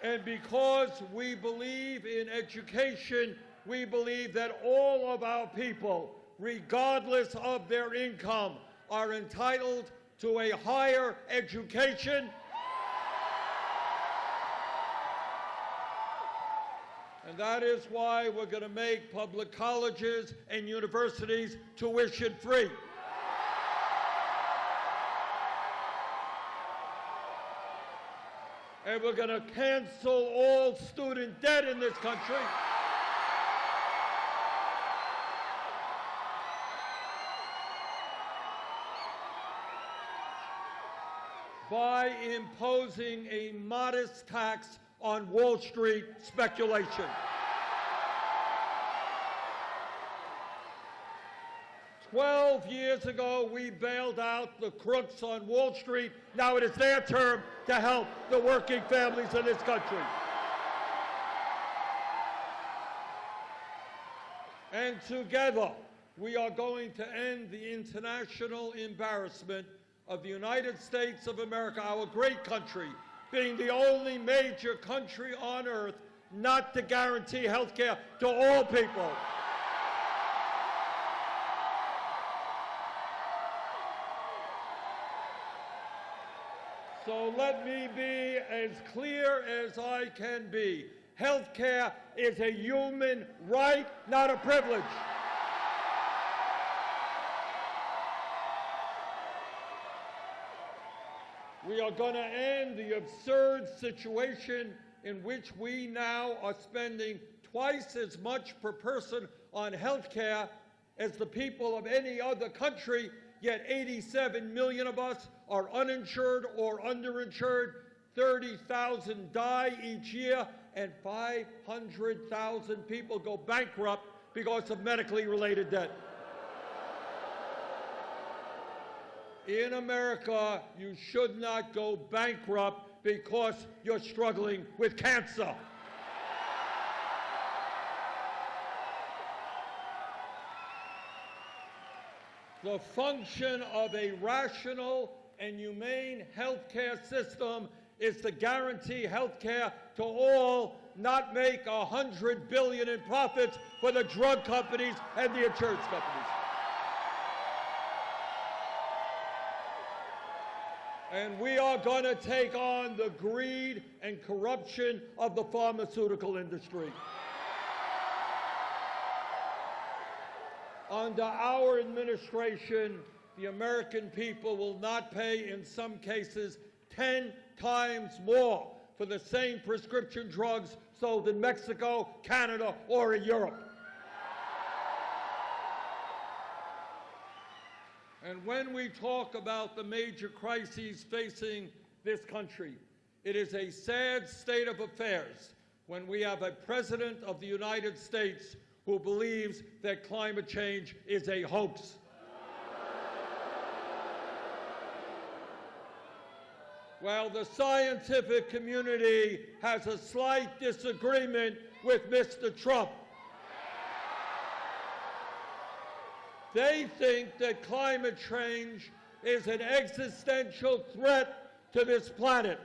And because we believe in education, we believe that all of our people, regardless of their income, are entitled to a higher education. And that is why we're going to make public colleges and universities tuition-free. And we're going to cancel all student debt in this country. By imposing a modest tax on Wall Street speculation. 12 years ago, we bailed out the crooks on Wall Street. Now it is their turn to help the working families in this country. And together, we are going to end the international embarrassment of the United States of America, our great country, being the only major country on earth not to guarantee health care to all people. So let me be as clear as I can be. Health care is a human right, not a privilege. We are going to end the absurd situation in which we now are spending twice as much per person on health care as the people of any other country, yet 87 million of us are uninsured or underinsured, 30,000 die each year, and 500,000 people go bankrupt because of medically related debt. In America, you should not go bankrupt because you're struggling with cancer. The function of a rational and humane healthcare system is to guarantee healthcare to all, not make $100 billion in profits for the drug companies and the insurance companies. And we are going to take on the greed and corruption of the pharmaceutical industry. Under our administration, the American people will not pay, in some cases, 10 times more for the same prescription drugs sold in Mexico, Canada, or in Europe. And when we talk about the major crises facing this country, it is a sad state of affairs when we have a president of the United States who believes that climate change is a hoax. Well, the scientific community has a slight disagreement with Mr. Trump. They think that climate change is an existential threat to this planet.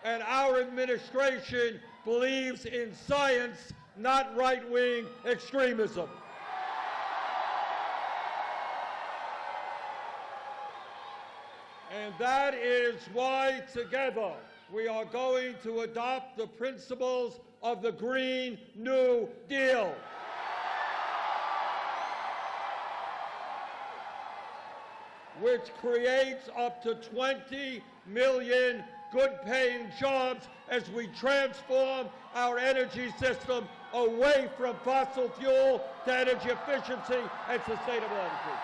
And our administration believes in science, not right-wing extremism. And that is why together we are going to adopt the principles of the Green New Deal. Which creates up to 20 million good-paying jobs as we transform our energy system away from fossil fuel to energy efficiency and sustainable energy.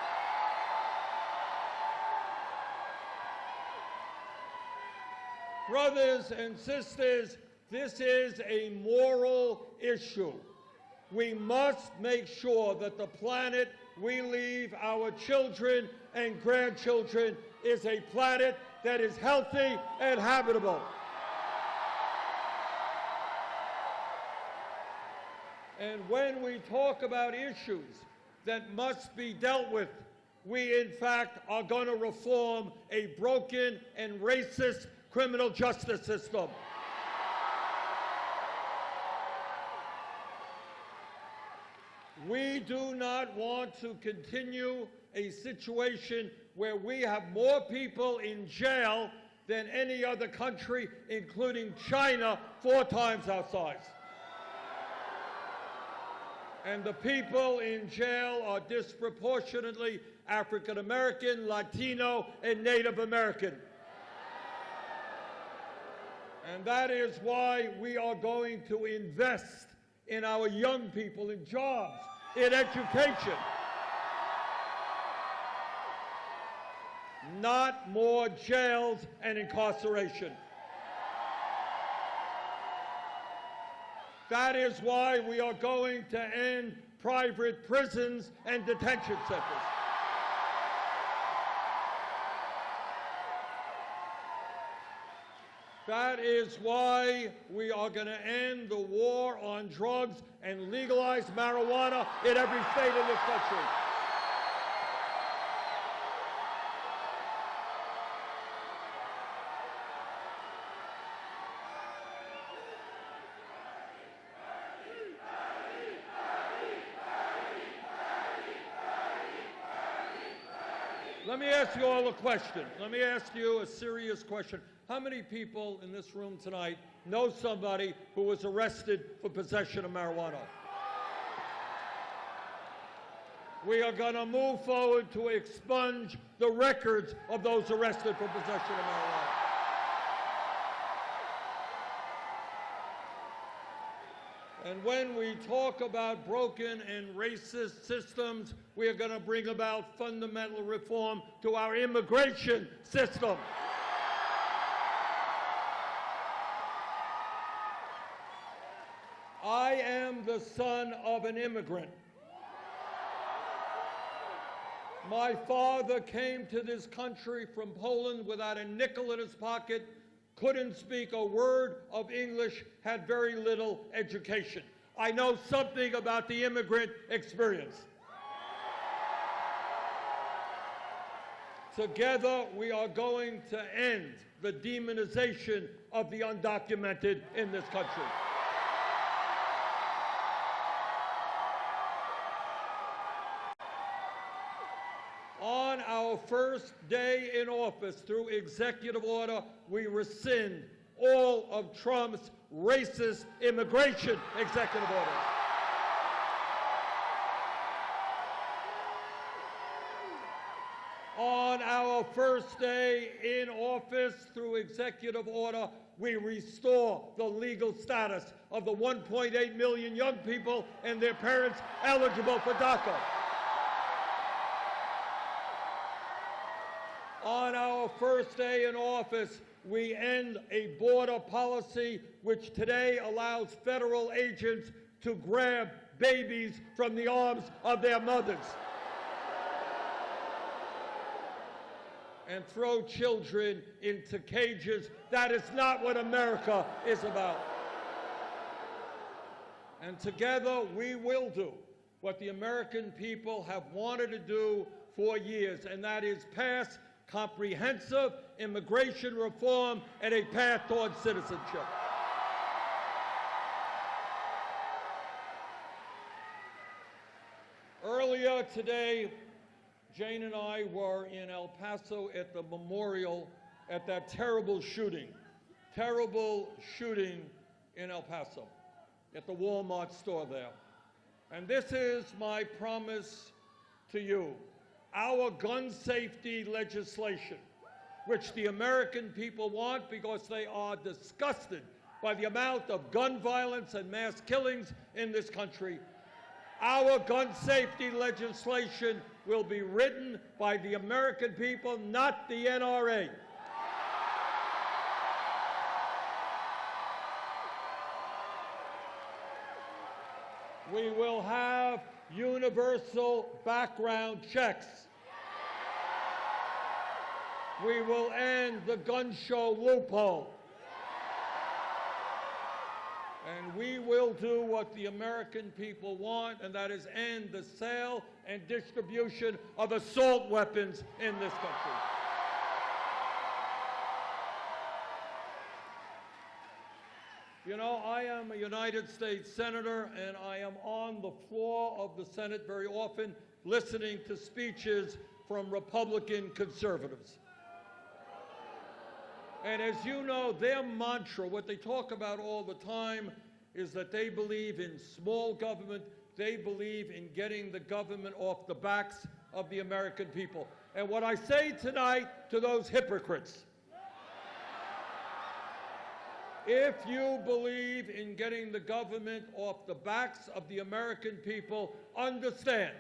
Brothers and sisters, this is a moral issue. We must make sure that the planet we leave our children and grandchildren is a planet that is healthy and habitable. And when we talk about issues that must be dealt with, we in fact are going to reform a broken and racist criminal justice system. We do not want to continue a situation where we have more people in jail than any other country, including China, 4 times our size. And the people in jail are disproportionately African American, Latino, and Native American. And that is why we are going to invest in our young people, in jobs, in education. Not more jails and incarceration. That is why we are going to end private prisons and detention centers. That is why we are going to end the war on drugs and legalize marijuana in every state in this country. Let me ask you all a question. Let me ask you a serious question. How many people in this room tonight know somebody who was arrested for possession of marijuana? We are going to move forward to expunge the records of those arrested for possession of marijuana. And when we talk about broken and racist systems, we are going to bring about fundamental reform to our immigration system. I am the son of an immigrant. My father came to this country from Poland without a nickel in his pocket, couldn't speak a word of English, had very little education. I know something about the immigrant experience. Together, we are going to end the demonization of the undocumented in this country. On our first day in office, through executive order, we rescind all of Trump's racist immigration executive orders. On our first day in office, through executive order, we restore the legal status of the 1.8 million young people and their parents eligible for DACA. On our first day in office, we end a border policy which today allows federal agents to grab babies from the arms of their mothers and throw children into cages. That is not what America is about. And together we will do what the American people have wanted to do for years, and that is pass comprehensive immigration reform and a path towards citizenship. Earlier today, Jane and I were in El Paso at the memorial at that terrible shooting in El Paso, at the Walmart store there. And this is my promise to you. Our gun safety legislation, which the American people want because they are disgusted by the amount of gun violence and mass killings in this country. Our gun safety legislation will be written by the American people, not the NRA. We will have universal background checks. We will end the gun show loophole. And we will do what the American people want, and that is end the sale and distribution of assault weapons in this country. You know, I am a United States Senator, and I am on the floor of the Senate very often listening to speeches from Republican conservatives. And as you know, their mantra, what they talk about all the time, is that they believe in small government. They believe in getting the government off the backs of the American people. And what I say tonight to those hypocrites, if you believe in getting the government off the backs of the American people, understand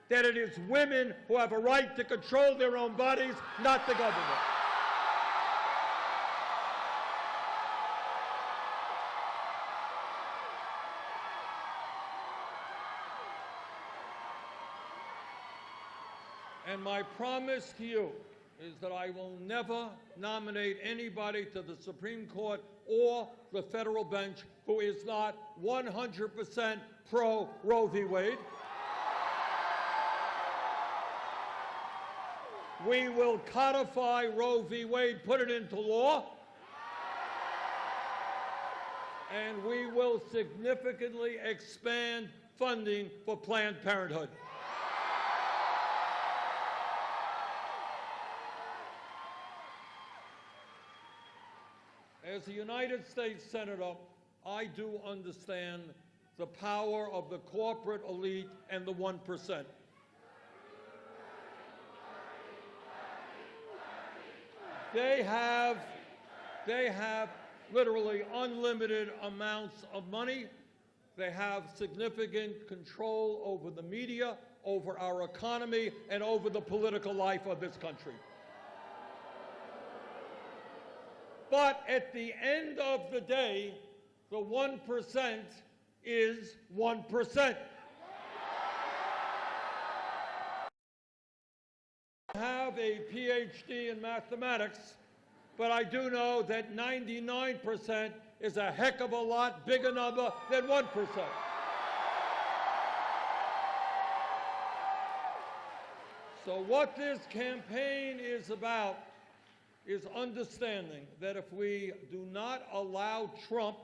that it is women who have a right to control their own bodies, not the government. And my promise to you is that I will never nominate anybody to the Supreme Court or the federal bench who is not 100% pro Roe v. Wade. We will codify Roe v. Wade, put it into law, and we will significantly expand funding for Planned Parenthood. As a United States Senator, I do understand the power of the corporate elite and the 1%. They have literally unlimited amounts of money. They have significant control over the media, over our economy, and over the political life of this country. But at the end of the day, the 1% is 1%. I have a PhD in mathematics, but I do know that 99% is a heck of a lot bigger number than 1%. So what this campaign is about is understanding that if we do not allow Trump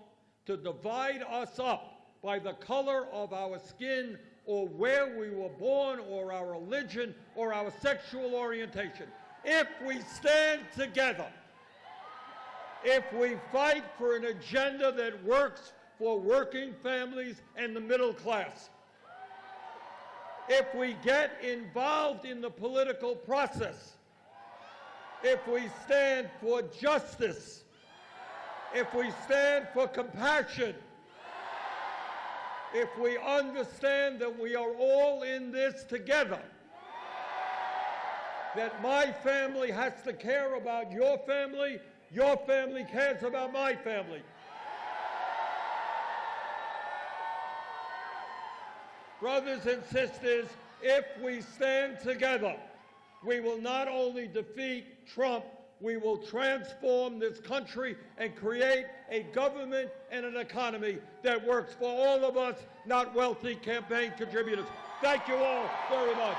to divide us up by the color of our skin or where we were born or our religion or our sexual orientation, if we stand together, if we fight for an agenda that works for working families and the middle class, if we get involved in the political process, if we stand for justice, if we stand for compassion, if we understand that we are all in this together, that my family has to care about your family cares about my family. Brothers and sisters, if we stand together, we will not only defeat Trump, we will transform this country and create a government and an economy that works for all of us, not wealthy campaign contributors. Thank you all very much.